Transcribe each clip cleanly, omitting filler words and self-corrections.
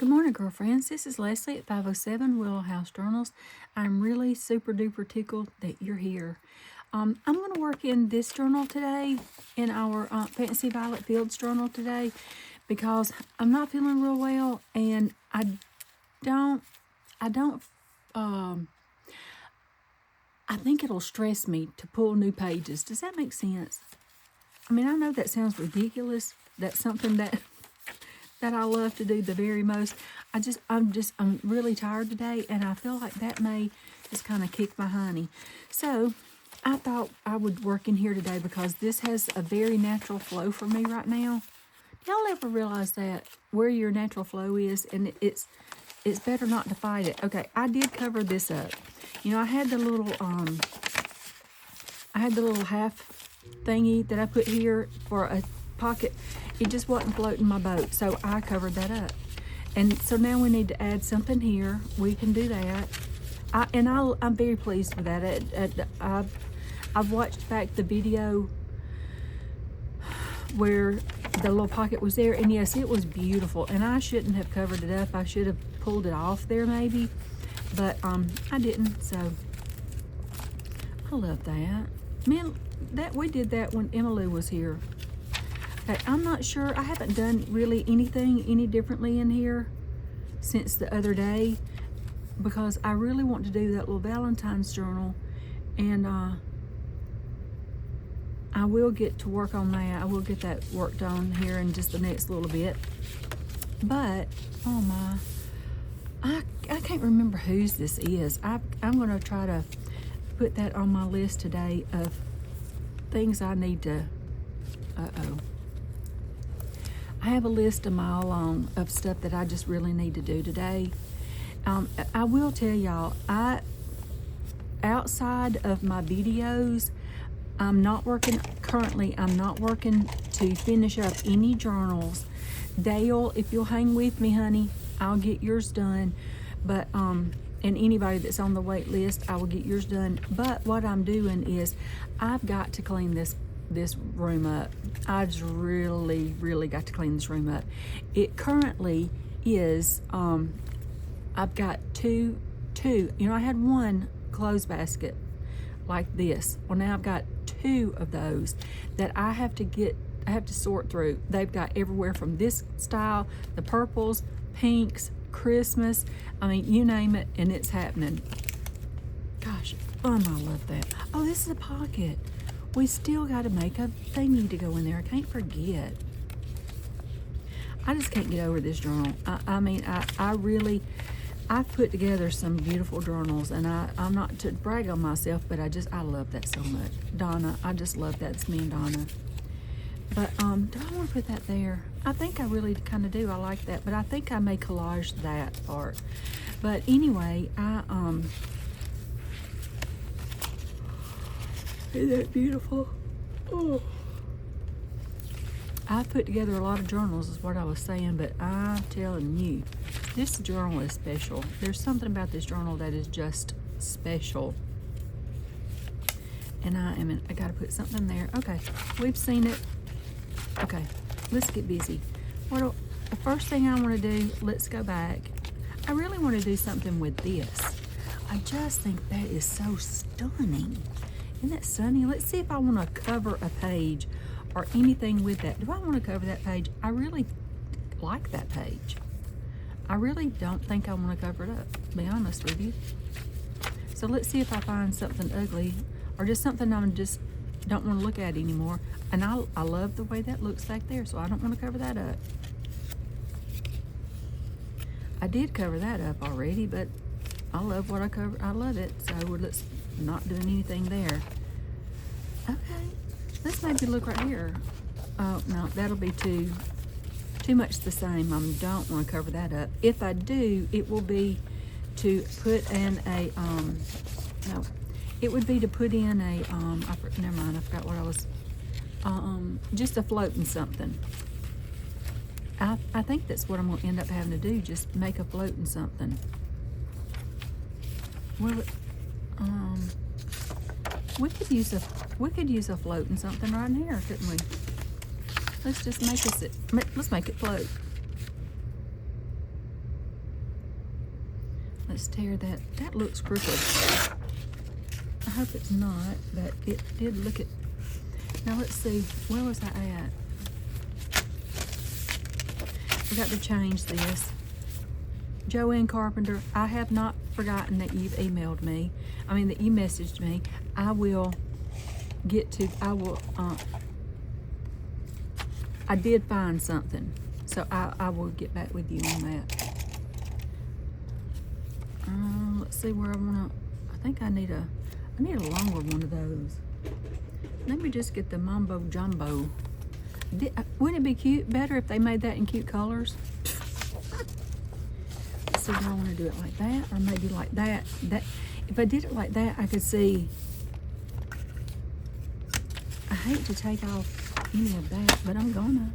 Good morning, girlfriends. This is Leslie at 507 Willow House Journals. I'm really super duper tickled that you're here. I'm going to work in this journal today, in our Fancy Violet Fields journal today, because I'm not feeling real well, and I think it'll stress me to pull new pages. Does that make sense? I mean, I know that sounds ridiculous. That's something that I love to do the very most. I'm really tired today, and I feel like that may just kind of kick my honey. So I thought I would work in here today because this has a very natural flow for me right now. Y'all ever realize that where your natural flow is, and it's better not to fight it? Okay, I did cover this up. You know, I had the little half thingy that I put here for a pocket. It just wasn't floating my boat, so I covered that up. And so now we need to add something here. We can do that. I'm very pleased with that. I've watched back the video where the little pocket was there, and yes, it was beautiful. And I shouldn't have covered it up. I should have pulled it off there maybe, but I didn't. So I love that. Man, we did that when Emily was here. Okay, I'm not sure. I haven't done really anything any differently in here since the other day because I really want to do that little Valentine's journal, and I will get to work on that. I will get that worked on here in just the next little bit. But, oh my, I can't remember whose this is. I'm going to try to put that on my list today of things I need to, I have a list a mile long of stuff that I just really need to do today. I will tell y'all, outside of my videos, I'm not working to finish up any journals. Dale, if you'll hang with me, honey, I'll get yours done. But, and anybody that's on the wait list, I will get yours done. But what I'm doing is I've got to clean this room up. I just really got to clean this room up. It currently is, I've got two, you know, I had one clothes basket like this. Well, now I've got two of those that I have to sort through. They've got everywhere from this style, the purples, pinks, Christmas, I mean, you name it, and it's happening. Gosh, I love that. Oh, this is a pocket. We still got to make a thingy to go in there. I can't forget. I just can't get over this journal. I've put together some beautiful journals, and I'm not to brag on myself, but I love that so much. Donna, I just love that. It's me and Donna. But do I want to put that there? I think I really kind of do. I like that, but I think I may collage that part. But anyway, isn't that beautiful? Oh. I put together a lot of journals is what I was saying, but I'm telling you, this journal is special. There's something about this journal that is just special. And I gotta put something there. Okay, we've seen it. Okay, let's get busy. The first thing I want to do, let's go back. I really want to do something with this. I just think that is so stunning. Isn't that stunning? Let's see if I want to cover a page or anything with that. Do I want to cover that page? I really like that page. I really don't think I want to cover it up, to be honest with you. So let's see if I find something ugly or just something I just don't want to look at anymore. And I love the way that looks back there, so I don't want to cover that up. I did cover that up already, but I love what I cover. I love it, so let's not doing anything there. Okay, let's maybe look right here. Oh no, that'll be too much the same. I don't want to cover that up. If I do, it will be to put in a no, it would be to put in a never mind, I forgot what I was just a floating something. I think that's what I'm going to end up having to do, just make a floating something. Well, we could use a floating something right in here, couldn't we? Let's just make it float. Let's tear that. That looks crooked. I hope it's not, but it did look at. Now let's see, where was I at? Forgot to change this. Joanne Carpenter, I have not forgotten that you've emailed me. I mean, that you messaged me. I will get to, I did find something. So I will get back with you on that. Let's see where I wanna, I think I need a longer one of those. Let me just get the Mambo Jumbo. Wouldn't it be cute, better if they made that in cute colors? Let's see, do I wanna do it like that or maybe like that? If I did it like that, I could see, I hate to take off any of that, but I'm gonna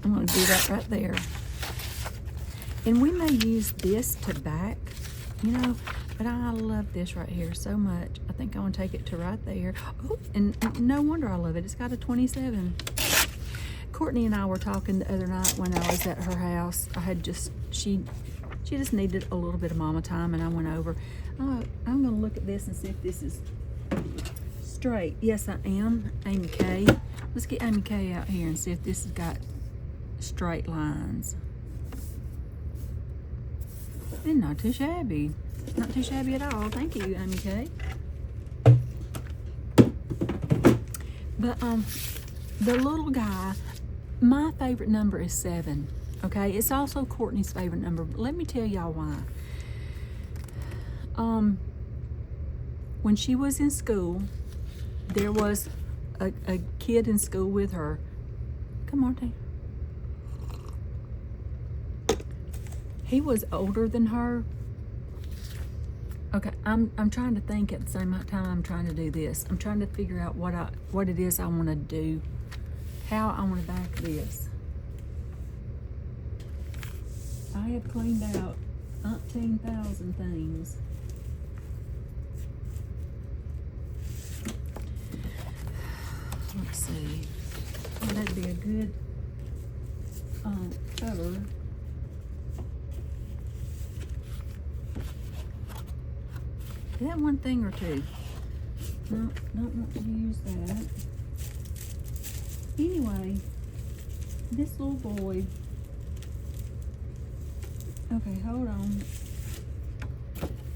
do that right there. And we may use this to back, you know, but I love this right here so much. I think I want to take it to right there. Oh, and no wonder I love it. It's got a 27. Courtney and I were talking the other night when I was at her house. I had just, she just needed a little bit of mama time, and I went over. I'm going to look at this and see if this is straight. Yes, I am. Amy K. Let's get Amy K out here and see if this has got straight lines. And not too shabby. Not too shabby at all. Thank you, Amy K. But the little guy, my favorite number is 7. Okay, it's also Courtney's favorite number. But let me tell y'all why. When she was in school, there was a kid in school with her. Come on, Dave. He was older than her. Okay, I'm trying to think at the same time I'm trying to do this. I'm trying to figure out what it is I want to do, how I want to back this. I have cleaned out 18,000 things. Let's see. Oh, that'd be a good cover. Is that one thing or two? No, don't want to use that. Anyway, this little boy. Okay, hold on.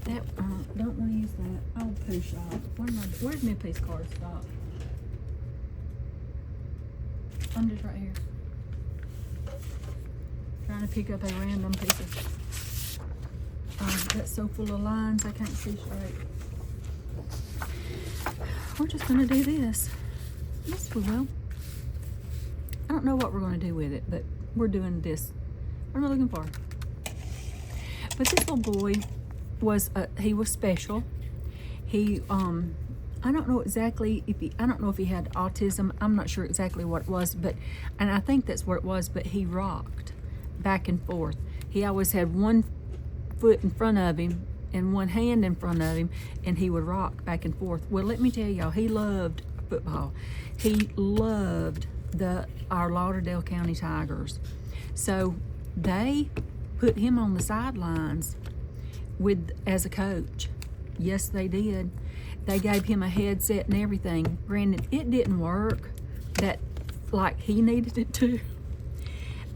That don't want to use that. Oh, poo shop. Where's my piece card stop? I'm just right here. Trying to pick up a random piece of. That's so full of lines I can't see straight. We're just gonna do this. Yes, we will. I don't know what we're gonna do with it, but we're doing this. What am I looking for? But this little boy was he was special. He I don't know exactly if he had autism. I'm not sure exactly what it was, and I think that's what it was, but he rocked back and forth. He always had one foot in front of him and one hand in front of him, and he would rock back and forth. Well, let me tell y'all, he loved football. He loved our Lauderdale County Tigers. So they put him on the sidelines as a coach. Yes, they did. They gave him a headset and everything. Granted, it didn't work like he needed it to.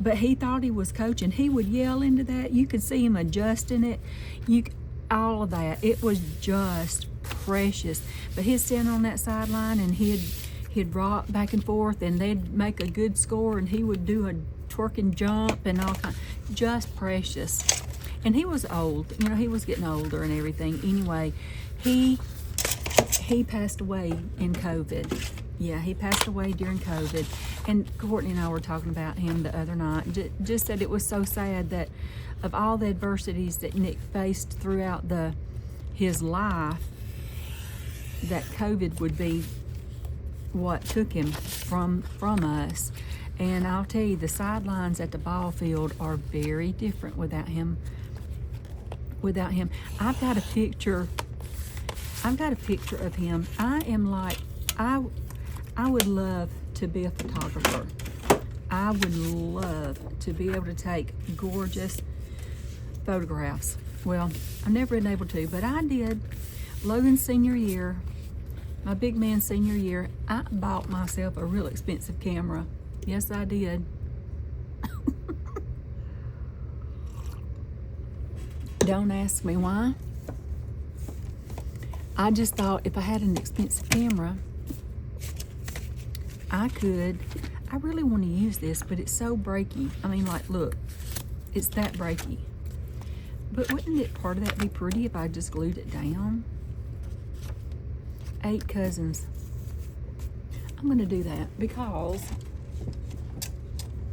But he thought he was coaching. He would yell into that. You could see him adjusting it. All of that. It was just precious. But he'd stand on that sideline and he'd rock back and forth, and they'd make a good score, and he would do a twerking jump and all kinds. Just precious. And he was old. You know, he was getting older and everything. Anyway, he passed away in COVID. Yeah, he passed away during COVID. And Courtney and I were talking about him the other night. Just that it was so sad that of all the adversities that Nick faced throughout his life, that COVID would be what took him from us. And I'll tell you, the sidelines at the ball field are very different without him. I've got a picture of him. I would love to be a photographer. I would love to be able to take gorgeous photographs. Well, I've never been able to, but I did. Logan's senior year, my big man's senior year, I bought myself a real expensive camera. Yes, I did. Don't ask me why. I just thought if I had an expensive camera, I really want to use this, but it's so breaky. I mean, like, look, it's that breaky. But wouldn't it, part of that be pretty if I just glued it down? 8 cousins. I'm gonna do that because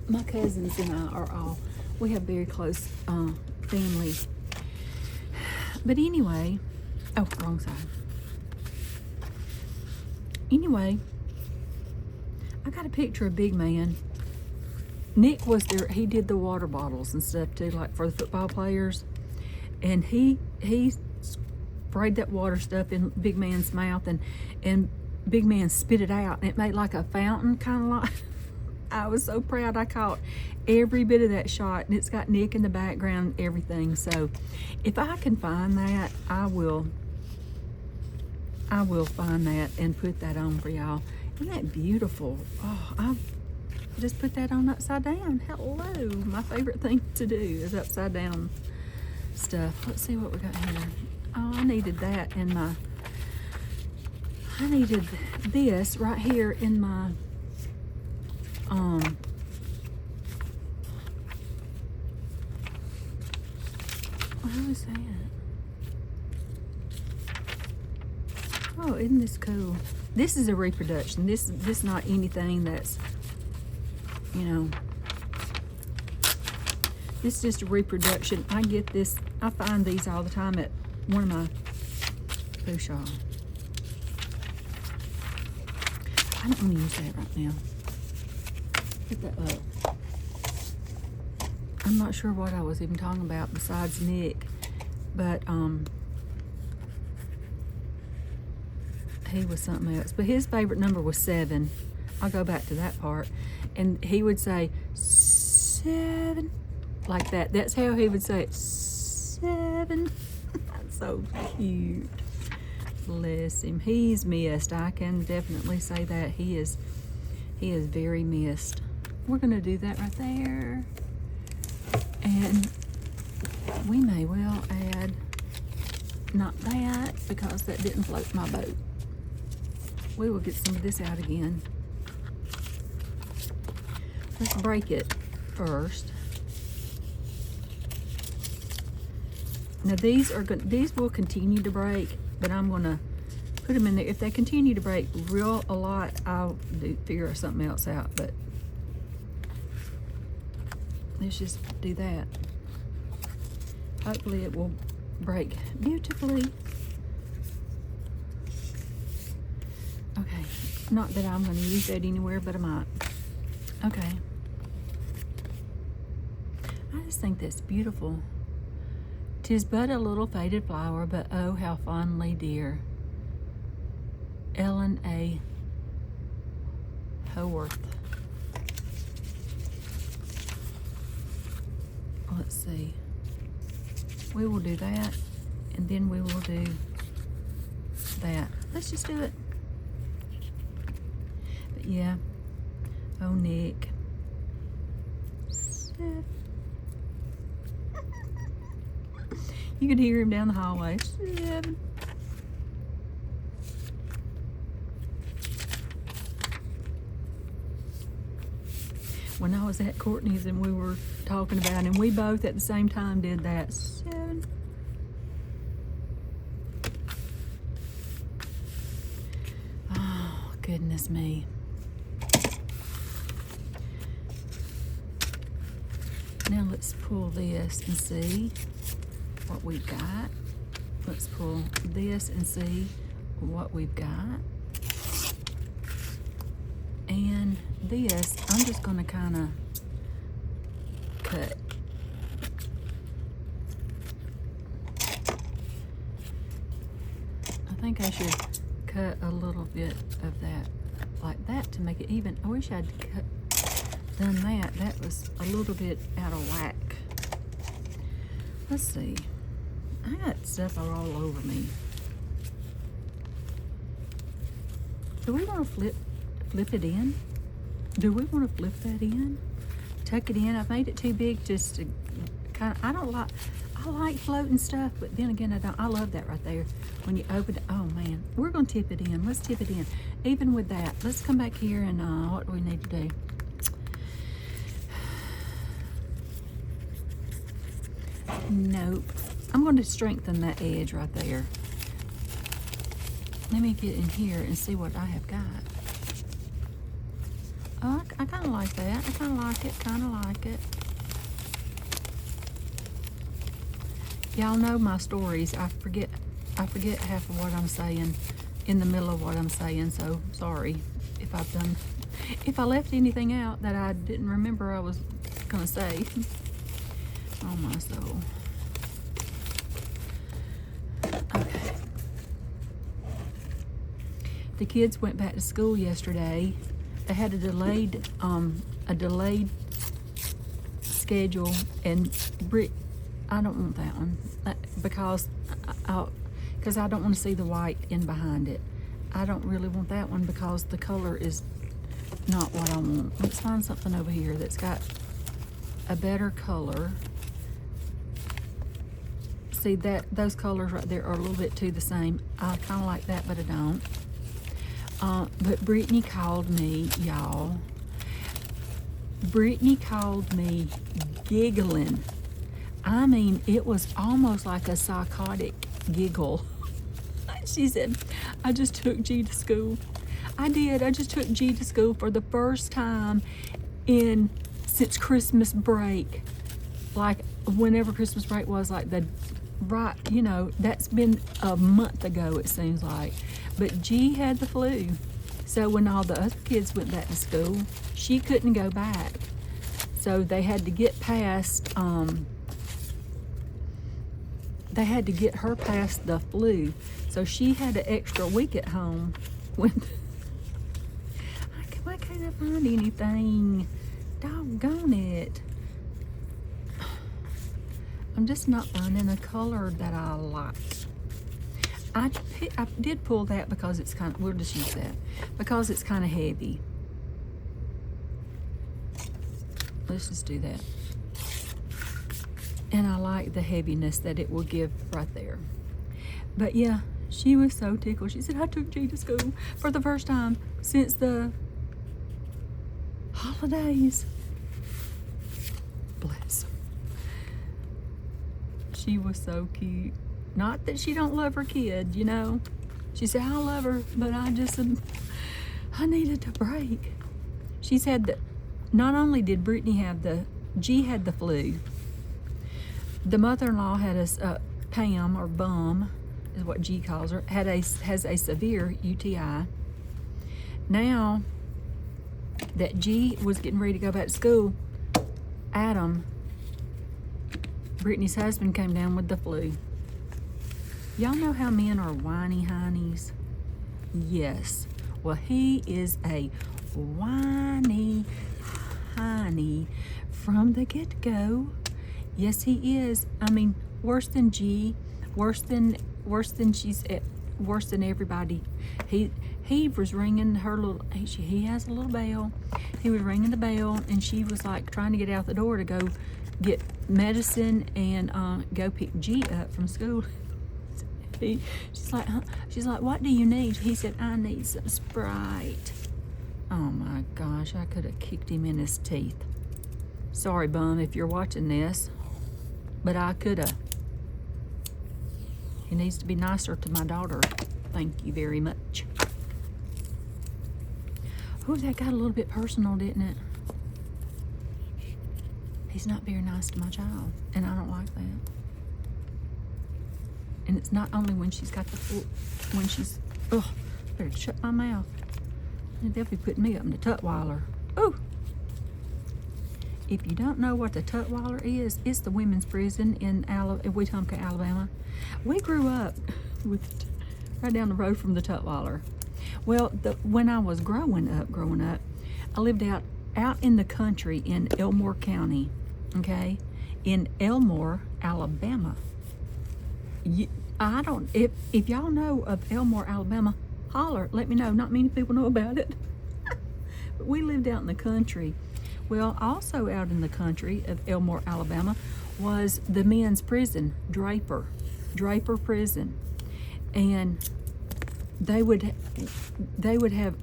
my cousins and I are all, we have very close family. But anyway, oh, wrong side. Anyway, I got a picture of Big Man. Nick was there, he did the water bottles and stuff too, like for the football players. And he sprayed that water stuff in Big Man's mouth, and Big Man spit it out, and it made like a fountain, kind of like. I was so proud. I caught every bit of that shot, and it's got Nick in the background, everything. So if I can find that, I will find that and put that on for y'all. Isn't that beautiful? Oh, I just put that on upside down. Hello. My favorite thing to do is upside down stuff. Let's see what we got here. Oh, I needed that in my, I needed this right here in my, what was that? Oh, isn't this cool? This is a reproduction. This is not anything that's, you know, this is just a reproduction. I get this, I find these all the time at one of my poo shops. I don't want to use that right now. Put that up. I'm not sure what I was even talking about besides Nick, but he was something else. But his favorite number was 7. I'll go back to that part. And he would say 7 like that. That's how he would say it. 7. That's so cute. Bless him. He's missed. I can definitely say that. He is very missed. We're gonna do that right there. And we may well add, not that, because that didn't float my boat. We will get some of this out again. Let's break it first. Now these will continue to break, but I'm gonna put them in there. If they continue to break a lot, I'll figure something else out, but let's just do that. Hopefully it will break beautifully. Okay, not that I'm gonna use that anywhere, but I might. Okay. I just think that's beautiful. 'Tis but a little faded flower, but oh, how fondly dear. Ellen A. Howarth. Let's see. We will do that, and then we will do that. Let's just do it. But yeah. Oh, Nick. 7. You could hear him down the hallway. 7. When I was at Courtney's and we were talking about it, and we both at the same time did that. 7. Oh, goodness me. Now let's pull this and see what we've got. Let's pull this and see what we've got. And this, I'm just gonna kinda cut. I think I should cut a little bit of that like that to make it even. I wish I'd done that. That was a little bit out of whack. Let's see. I got stuff all over me. Do we want to flip it in? Do we want to flip that in? Tuck it in. I've made it too big just to kind of, I like floating stuff, but then again, I don't. I love that right there. When you open it, oh man, we're gonna tip it in. Let's tip it in. Even with that, let's come back here and what do we need to do? Nope. I'm going to strengthen that edge right there. Let me get in here and see what I have got. Oh, I kind of like that. I kind of like it. Kind of like it. Y'all know my stories. I forget half of what I'm saying in the middle of what I'm saying. So sorry if if I left anything out that I didn't remember I was gonna say. Oh my soul. Okay. The kids went back to school yesterday. They had a delayed schedule, and I don't want that one because I don't want to see the white in behind it. I don't really want that one because the color is not what I want. Let's find something over here that's got a better color. See that those colors right there are a little bit too the same. I kind of like that, but I don't. But Brittany called me, y'all. Brittany called me giggling. I mean, it was almost like a psychotic giggle. She said, I just took G to school. I did. I just took G to school for the first time since Christmas break. Like, whenever Christmas break was, like that's been a month ago, it seems like. But G had the flu. So when all the other kids went back to school, she couldn't go back. So they had to get past, they had to get her past the flu. So she had an extra week at home. Why can't I find anything? Doggone it. I'm just not finding a color that I like. I did pull that because it's kind of, we'll just use that, because it's kind of heavy. Let's just do that. And I like the heaviness that it will give right there. But yeah, she was so tickled. She said, I took G to school for the first time since the holidays. Bless her. She was so cute. Not that she don't love her kid, you know. She said, I love her, but I needed a break. She said that not only did Brittany have G had the flu, the mother-in-law had Pam, or Bum, is what G calls her, has a severe UTI. Now that G was getting ready to go back to school, Adam, Brittany's husband, came down with the flu. Y'all know how men are whiny heinies? Yes. Well, he is a whiny heiny from the get-go. Yes, he is. I mean, worse than G, worse than everybody. He was ringing her little. He has a little bell. He was ringing the bell, and she was like trying to get out the door to go get medicine and go pick G up from school. She's like, what do you need? He said, I need some Sprite. Oh my gosh, I could have kicked him in his teeth. Sorry, Bum, if you're watching this, but I could have. He needs to be nicer to my daughter. Thank you very much. Oh, that got a little bit personal, didn't it? He's not very nice to my child, and I don't like that. And it's not only when she's got the full, when she's, better shut my mouth. They'll be putting me up in the Tutwiler. Oh! If you don't know what the Tutwiler is, it's the women's prison in Wetumpka, Alabama. We grew up right down the road from the Tutwiler. Well, when I was growing up, I lived out in the country in Elmore County, okay? in Elmore, Alabama. I don't, if y'all know of Elmore, Alabama, holler, let me know. Not many people know about it. But we lived out in the country. Well, also out in the country of Elmore, Alabama, was the men's prison, Draper Prison. And they would have,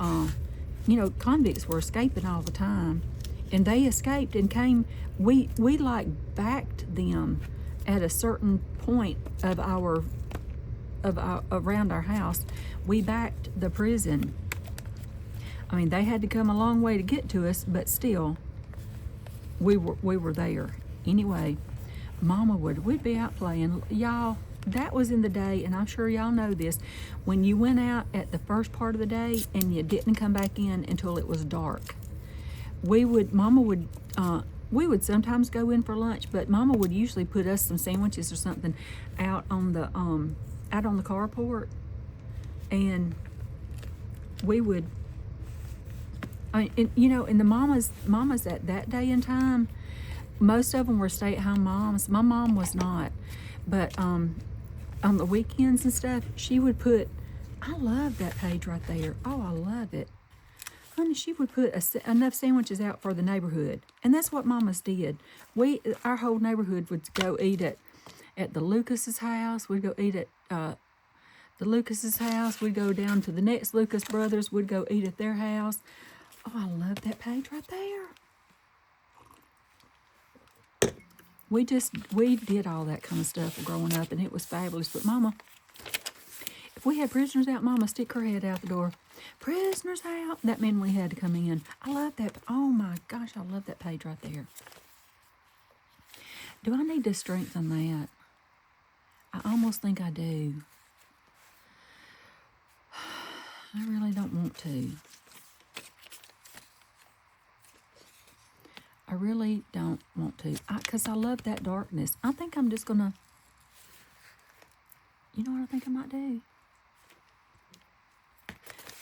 convicts were escaping all the time. And they escaped and came, we like backed them at a certain point of around our house. We backed the prison. I mean, they had to come a long way to get to us, but still, we were there. Anyway, we'd be out playing. Y'all, that was in the day, and I'm sure y'all know this, when you went out at the first part of the day and you didn't come back in until it was dark. We would sometimes go in for lunch, but Mama would usually put us some sandwiches or something out on the carport, and we would, and the mamas at that day and time, most of them were stay-at-home moms. My mom was not, but on the weekends and stuff, she would put, I love that page right there. Oh, I love it. Honey, she would put enough sandwiches out for the neighborhood. And that's what mamas did. Our whole neighborhood would go eat at the Lucas's house. We'd go eat at the Lucas's house. We'd go down to the next Lucas brothers. We'd go eat at their house. Oh, I love that page right there. We did all that kind of stuff growing up, and it was fabulous. But Mama, if we had prisoners out, Mama stick her head out the door. Prisoners out. That meant we had to come in. I love that. Oh my gosh, I love that page right there. Do I need to strengthen that? I almost think I do. I really don't want to. I really don't want to. Because I love that darkness. I think I'm just going to, you know what I think I might do?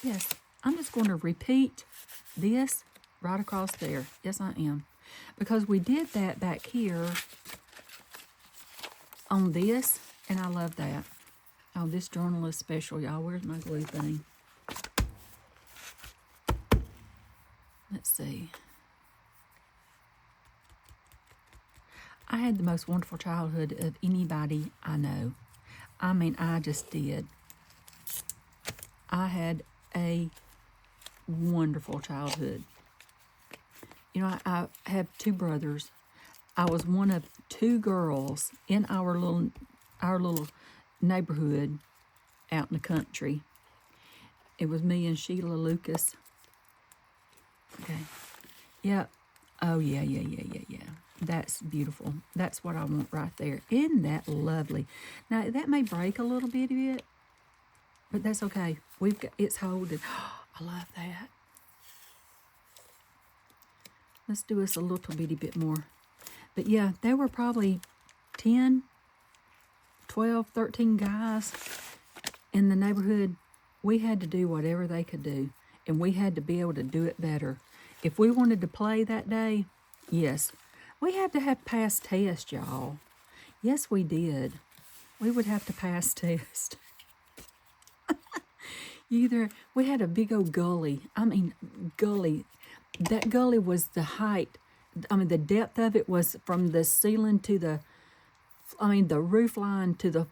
Yes, I'm just going to repeat this right across there. Yes, I am. Because we did that back here on this, and I love that. Oh, this journal is special, y'all. Where's my glue thing? Let's see. I had the most wonderful childhood of anybody I know. I mean, I just did. I had a wonderful childhood. I have two brothers. I was one of two girls in our little neighborhood out in the country. It was me and Sheila Lucas. Okay. Yeah. Oh, yeah. That's beautiful. That's what I want right there. Isn't that lovely? Now, that may break a little bit of it, but that's okay. It's holding. I love that. Let's do us a little bitty bit more. But yeah, there were probably 10, 12, 13 guys in the neighborhood. We had to do whatever they could do, and we had to be able to do it better. If we wanted to play that day, yes, we had to have passed tests, y'all. Yes, we did. We would have to pass tests. We had a big old gully. Gully. That gully was the height. The depth of it was from the ceiling to the roof line to the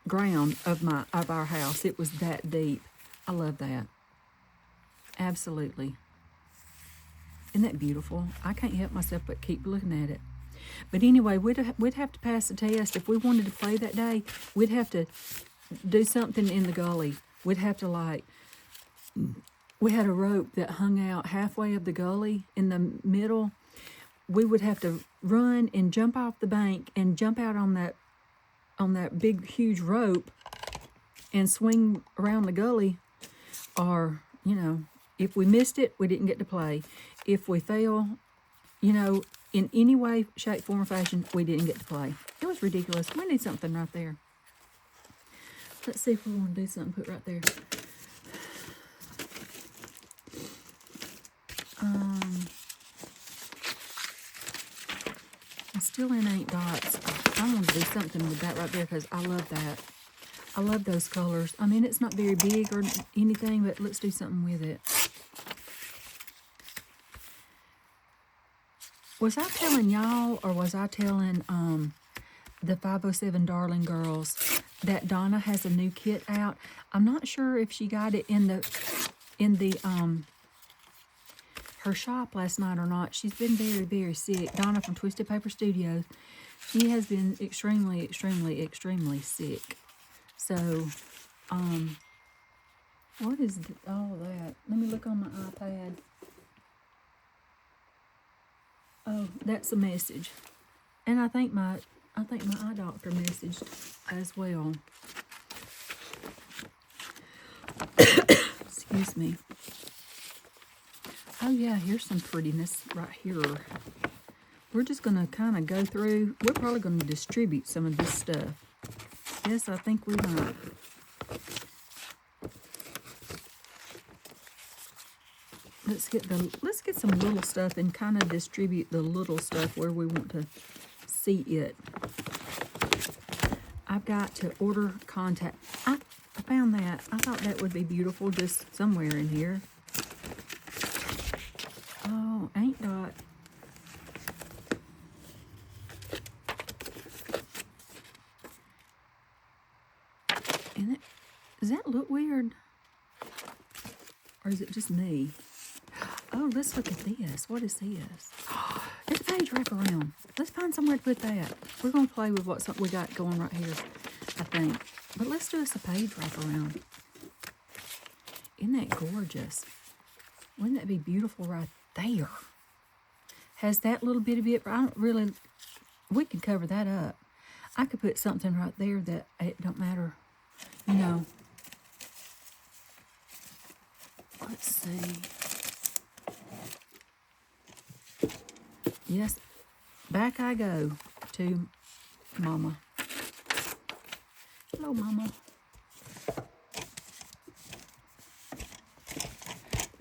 ground of our house. It was that deep. I love that. Absolutely. Isn't that beautiful? I can't help myself but keep looking at it. But anyway, we'd have to pass the test. If we wanted to play that day, we'd have to do something in the gully. We'd have to we had a rope that hung out halfway of the gully in the middle. We would have to run and jump off the bank and jump out on that big, huge rope and swing around the gully. Or, if we missed it, we didn't get to play. If we fell, in any way, shape, form, or fashion, we didn't get to play. It was ridiculous. We need something right there. Let's see if we want to do something put right there. still in 8 dots. I want to do something with that right there because I love that. I love those colors. I mean, it's not very big or anything, but let's do something with it. Was I telling y'all, or was I telling the 507 Darling Girls that Donna has a new kit out? I'm not sure if she got it in the her shop last night or not. She's been very, very sick. Donna from Twisted Paper Studios. She has been extremely, extremely, extremely sick. So, what is all of that? Let me look on my iPad. Oh, that's a message. And I think my eye doctor messaged as well. Excuse me. Oh yeah, here's some prettiness right here. We're just gonna kind of go through. We're probably gonna distribute some of this stuff. Yes, I think we might. Let's get some little stuff and kind of distribute the little stuff where we want to see it. I've got to order contact. I found that. I thought that would be beautiful just somewhere in here. Oh, ain't dot. And it, does that look weird? Or is it just me? Oh, let's look at this. What is this? It's a page wraparound. Let's find somewhere to put that. We're going to play with what we got going right here, I think. But let's do us a page wraparound. Isn't that gorgeous? Wouldn't that be beautiful right there? Has that little bit of it, I don't really, we could cover that up. I could put something right there that it don't matter, you know. Let's see. Yes, back I go to Mama. Hello, Mama.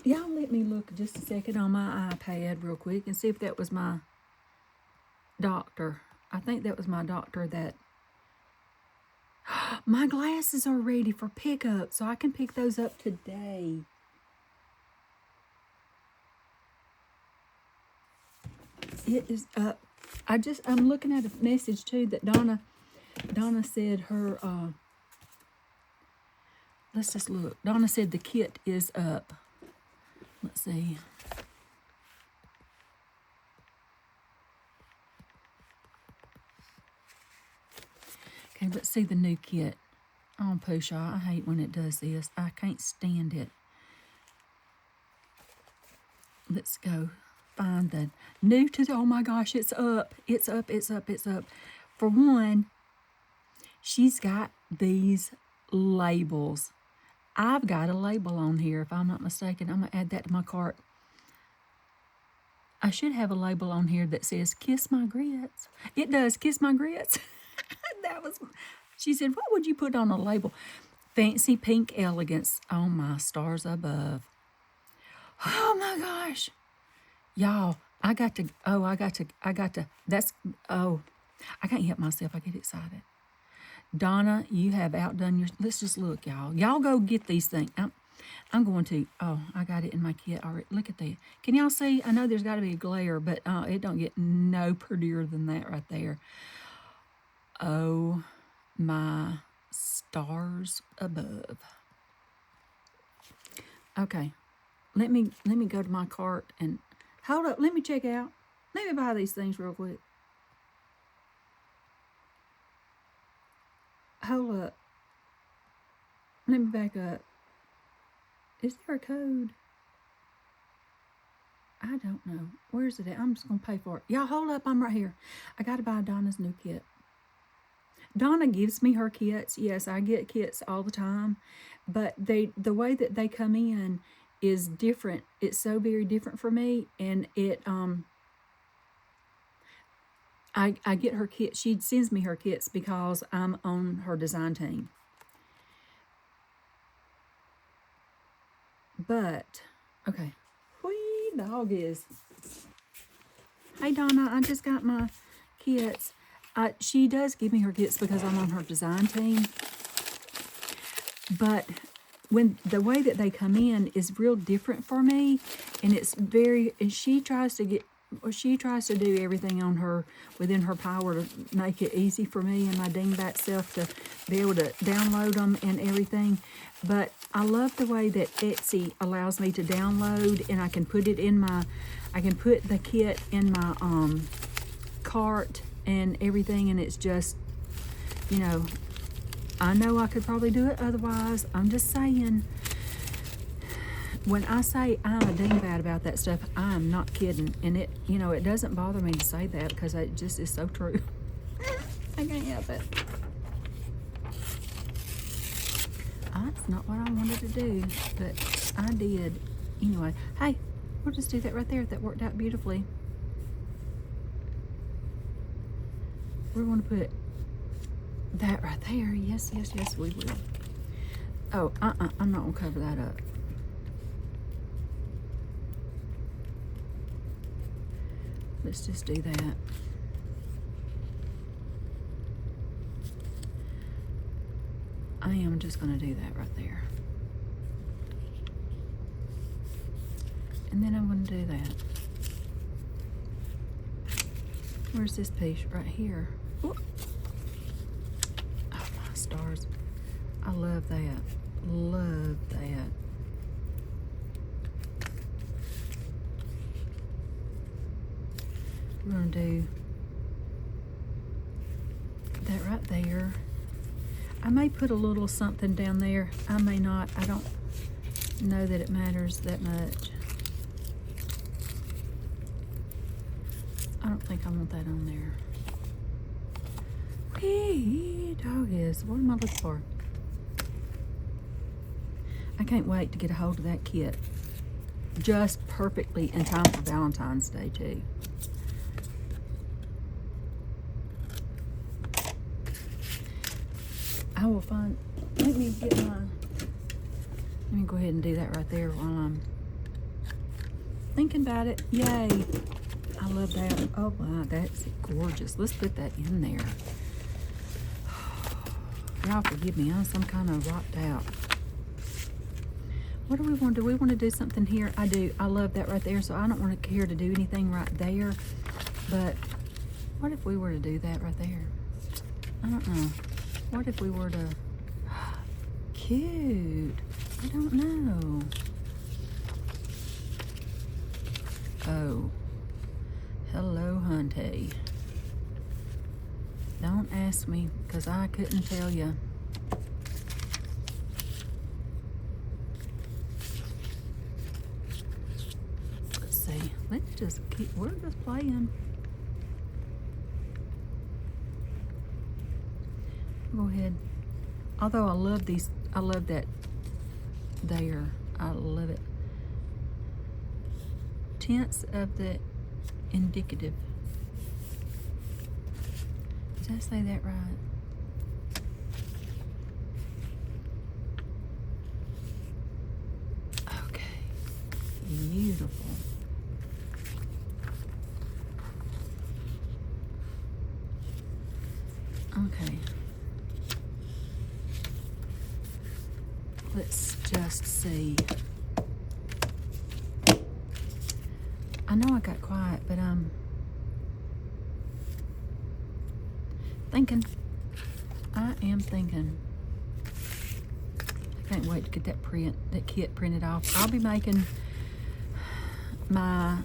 Y'all let me look just a second on my iPad real quick and see if that was my doctor. I think that was my doctor that... My glasses are ready for pickup, so I can pick those up today. It is up. I'm looking at a message too that Donna said her, let's just look. Donna said the kit is up. Let's see. Okay, let's see the new kit. Oh, Pusha, I hate when it does this. I can't stand it. Let's go find the new to the, oh my gosh, it's up. It's up, it's up, it's up. For one, she's got these labels. I've got a label on here, if I'm not mistaken. I'm going to add that to my cart. I should have a label on here that says, kiss my grits. It does, kiss my grits. She said, what would you put on a label? Fancy pink elegance. Oh, my stars above. Oh, my gosh. Y'all, I got to, that's, oh, I can't help myself. I get excited. Donna, you have outdone your, let's just look, y'all. Y'all go get these things. I'm going to, oh, I got it in my kit already. Look at that. Can y'all see? I know there's got to be a glare, but it don't get no prettier than that right there. Oh, my stars above. Okay, let me go to my cart and hold up. Let me check out. Let me buy these things real quick. Hold up. Let me back up. Is there a code? I don't know. Where's it at? I'm just going to pay for it. Y'all hold up. I'm right here. I got to buy Donna's new kit. Donna gives me her kits. Yes, I get kits all the time. But the way that they come in is different. It's so very different for me. And it, I get her kit. She sends me her kits because I'm on her design team. But, okay. Whee, dog is. Hey, Donna, I just got my kits, she does give me her kits because I'm on her design team. But when the way that they come in is real different for me, and it's very, and she tries to do everything on her, within her power, to make it easy for me and my dingbat self to be able to download them and everything. But I love the way that Etsy allows me to download, and I can put it in my, I can put the kit in my cart and everything, and it's just, you know, I know I could probably do it otherwise. I'm just saying, when I say I'm a dingbat about that stuff, I'm not kidding. And it, you know, it doesn't bother me to say that because it just is so true. I can't help it. That's not what I wanted to do, but I did. Anyway, hey, we'll just do that right there. That worked out beautifully. We're going to put that right there. Yes, yes, yes, we will. Oh, I'm not going to cover that up. Let's just do that. I am just going to do that right there. And then I'm going to do that. Where's this piece? Right here. Ooh. Oh, my stars. I love that. Love that. We're going to do that right there. I may put a little something down there. I may not. I don't know that it matters that much. I don't think I want that on there. Whee, doggies. What am I looking for? I can't wait to get a hold of that kit. Just perfectly in time for Valentine's Day, too. I will find, let me go ahead and do that right there while I'm thinking about it. Yay. I love that. Oh, wow, that's gorgeous. Let's put that in there. Y'all forgive me, I'm some kind of rocked out. What do we want to do? We want to do something here. I do. I love that right there, so I don't want to care to do anything right there. But what if we were to do that right there? I don't know. What if we were to... Cute. I don't know. Oh. Hello, hunty. Don't ask me, because I couldn't tell you. Let's see. Let's just keep... We're just playing. Go ahead. Although I love these, I love that there. I love it. Tenths of the indicative. Did I say that right? Okay. Beautiful. Okay. Let's just see. I know I got quiet, but I'm thinking. I am thinking. I can't wait to get that kit printed off. I'll be making my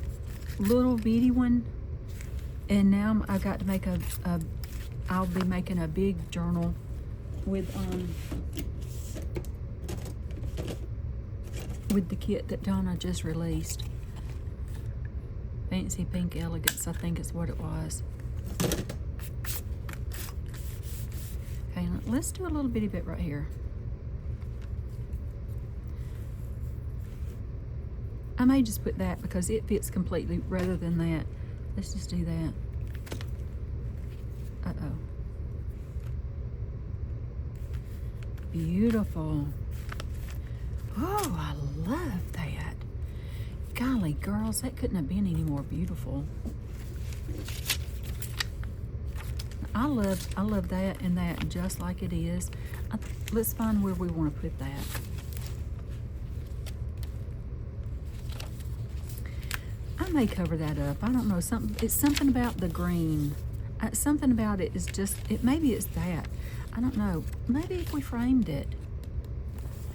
little bitty one, and now I've got to make I'll be making a big journal with the kit that Donna just released. Fancy Pink Elegance, I think is what it was. Okay, let's do a little bitty bit right here. I may just put that because it fits completely rather than that. Let's just do that. Uh-oh. Beautiful. Oh, I love that. Golly, girls, that couldn't have been any more beautiful. I love that and that just like it is. Let's find where we want to put that. I may cover that up. I don't know. It's something about the green. Something about it is just, maybe it's that. I don't know. Maybe if we framed it.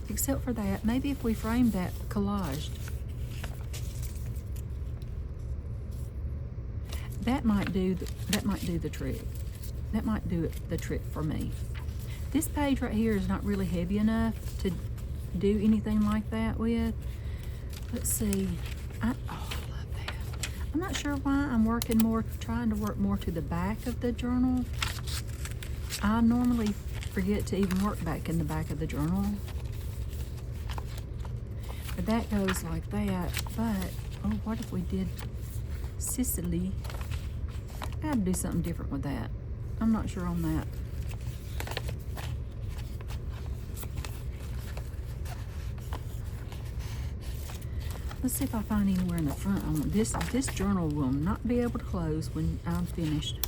Except for that, maybe if we framed that collaged. That might do the trick. That might do the trick for me. This page right here is not really heavy enough to do anything like that with. Let's see. I love that. I'm not sure why I'm trying to work more to the back of the journal. I normally forget to even work back in the back of the journal. But that goes like that. But, oh, what if we did Sicily? I gotta do something different with that. I'm not sure on that. Let's see if I find anywhere in the front. This journal will not be able to close when I'm finished.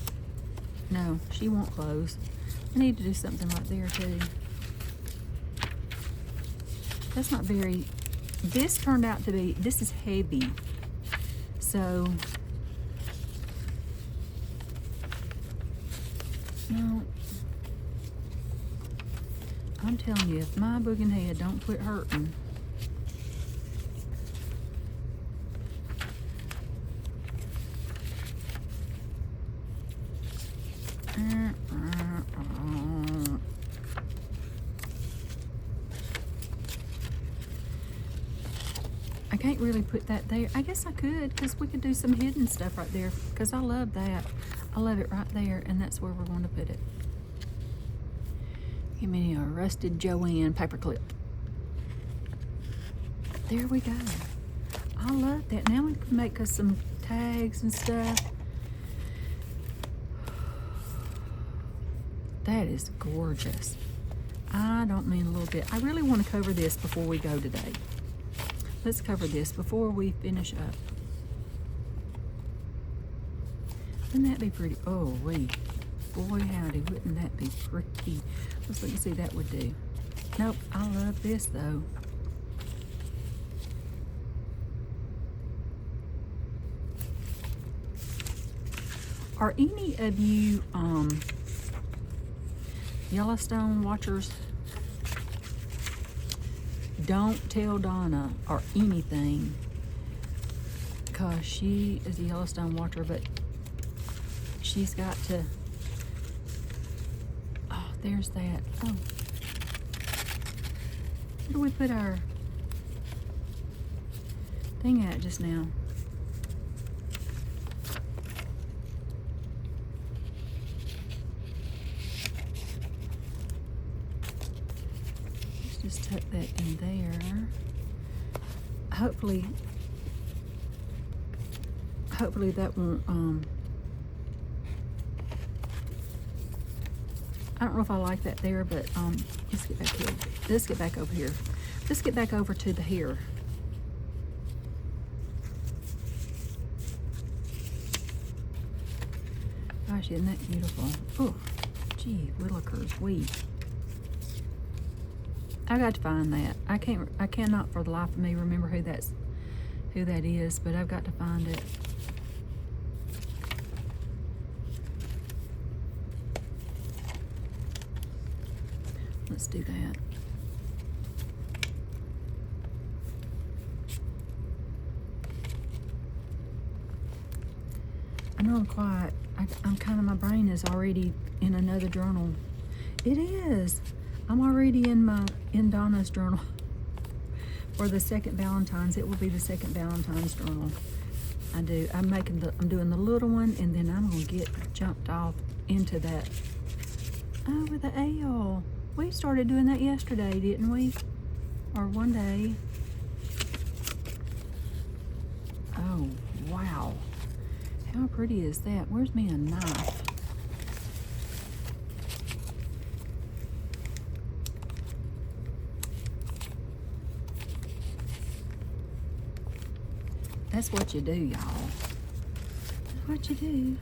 No, she won't close. I need to do something right there too. That's not very, this turned out to be, this is heavy. So, no. I'm telling you, if my boogin head don't quit hurting, I can't really put that there. I guess I could, because we could do some hidden stuff right there, because I love that. I love it right there, and that's where we're going to put it. Give me a rusted Joanne paperclip. There we go. I love that. Now we can make us some tags and stuff. That is gorgeous. I don't mean a little bit. I really want to cover this before we go today. Let's cover this before we finish up. Wouldn't that be pretty? Oh, wait. Boy, howdy, wouldn't that be pretty? Let's look and see that would do. Nope, I love this though. Are any of you Yellowstone watchers? Don't tell Donna or anything, because she is a Yellowstone watcher, but she's got to, oh, there's that. Oh, where do we put our thing at just now? Just tuck that in there. Hopefully that won't, I don't know if I like that there, but let's get back here. Let's get back over here. Let's get back over to the here. Gosh, isn't that beautiful? Oh, gee, willikers, wee. I got to find that. I cannot for the life of me remember who that is, but I've got to find it. Let's do that. I know I'm quiet. I'm kind of, my brain is already in another journal. It is. I'm already in Donna's journal for the second Valentine's. It will be the second Valentine's journal. I'm doing the little one, and then I'm gonna get jumped off into that. Oh, with the ale. We started doing that yesterday, didn't we? Or one day. Oh, wow. How pretty is that? Where's me a knife? That's what you do, y'all. That's what you do.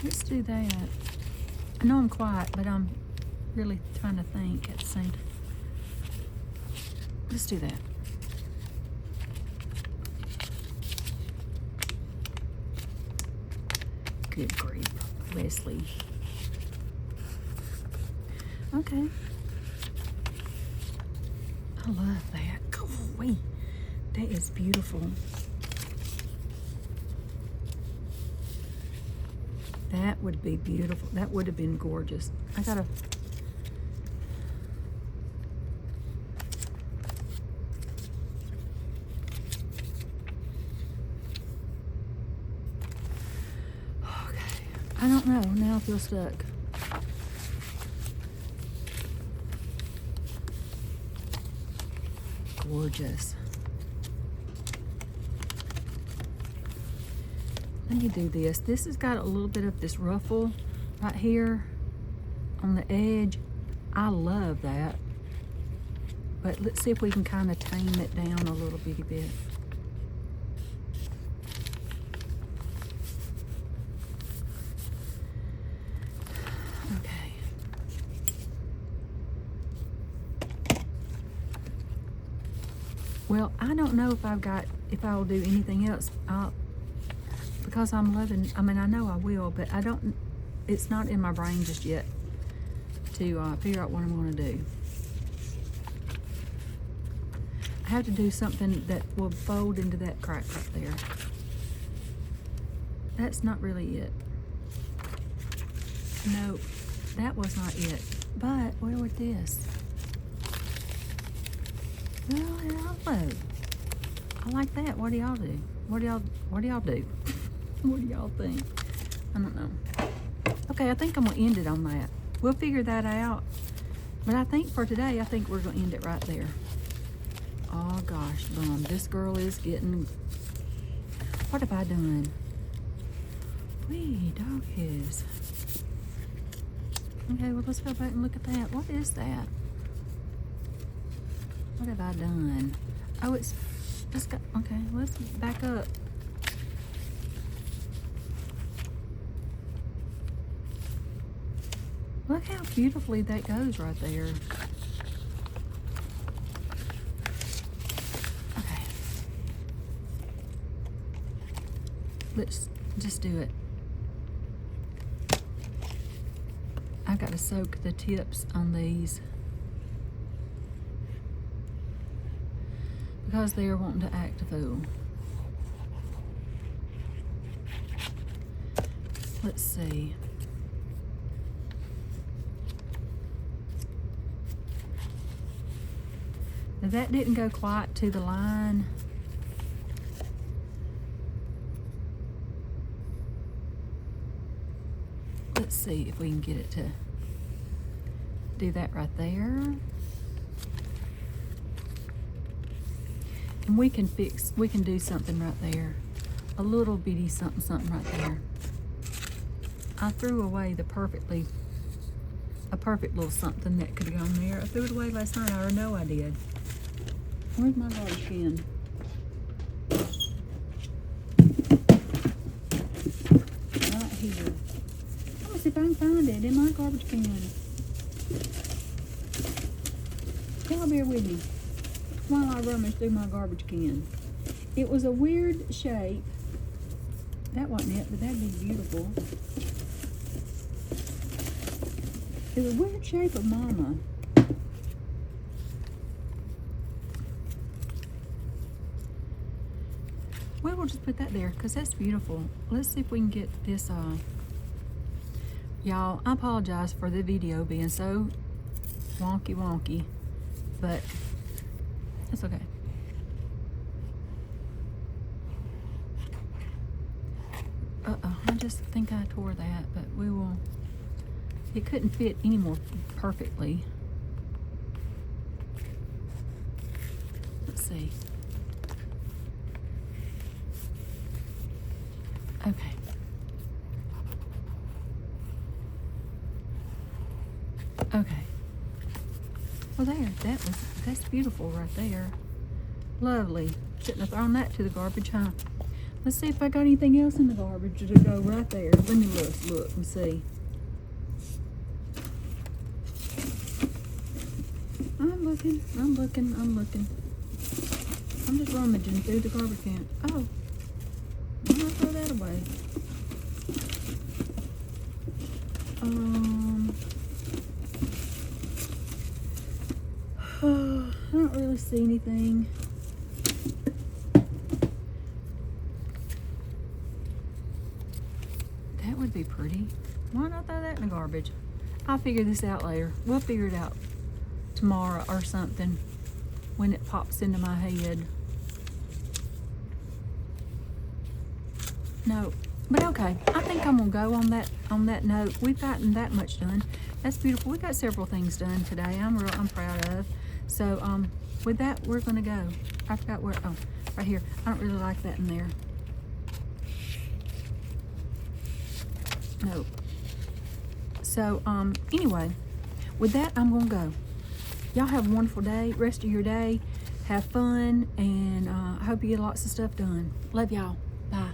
Let's do that. I know I'm quiet, but I'm really trying to think at the same time. Let's do that. Good grief, Leslie. Okay. I love that. Go away. That is beautiful. That would be beautiful. That would have been gorgeous. I gotta... Okay. I don't know. Now I feel stuck. Gorgeous. Let me do this. This has got a little bit of this ruffle right here on the edge. I love that. But let's see if we can kind of tame it down a little bitty bit. Okay. Well, I don't know if I'll do anything else. Because I'm loving, I mean, I know I will, but it's not in my brain just yet to figure out what I'm going to do. I have to do something that will fold into that crack right there. That's not really it. No, that was not it. But what with this? Well, hello. I like that. What do y'all do? What do y'all do? What do y'all think? I don't know. Okay, I think I'm gonna end it on that. We'll figure that out. But I think for today, I think we're gonna end it right there. Oh gosh, bum. This girl is getting... What have I done? Wee doggies. Okay, well let's go back and look at that. What is that? What have I done? Oh, it's just got... Okay, let's back up. Look how beautifully that goes right there. Okay. Let's just do it. I gotta soak the tips on these because they are wanting to act a fool. Let's see. Now that didn't go quite to the line. Let's see if we can get it to do that right there. And we can do something right there. A little bitty something right there. I threw away a perfect little something that could have gone there. I threw it away last night. I know I did. Where's my garbage can? Right here. Let me see if I can find it in my garbage can. Y'all bear with me while I rummage through my garbage can. It was a weird shape. That wasn't it, but that'd be beautiful. It was a weird shape of mama. Well, we'll just put that there because that's beautiful. Let's see if we can get this y'all, I apologize for the video being so wonky, but it's okay. I just think I tore that, but we will. It couldn't fit any more perfectly. Let's see. Okay. Okay. Well, that's beautiful right there. Lovely. Shouldn't have thrown that to the garbage, huh? Let's see if I got anything else in the garbage to go right there. Let me look and see. I'm looking. I'm just rummaging through the garbage can. Oh, I'm gonna throw that away. I don't really see anything. That would be pretty. Why not throw that in the garbage? I'll figure this out later. We'll figure it out tomorrow or something when it pops into my head. No, but okay. I think I'm gonna go on that note. We've gotten that much done. That's beautiful. We got several things done today. I'm proud of. So with that, we're gonna go. I forgot where. Oh, right here. I don't really like that in there. Nope. So anyway, with that, I'm gonna go. Y'all have a wonderful day. Rest of your day. Have fun, and I hope you get lots of stuff done. Love y'all. Bye.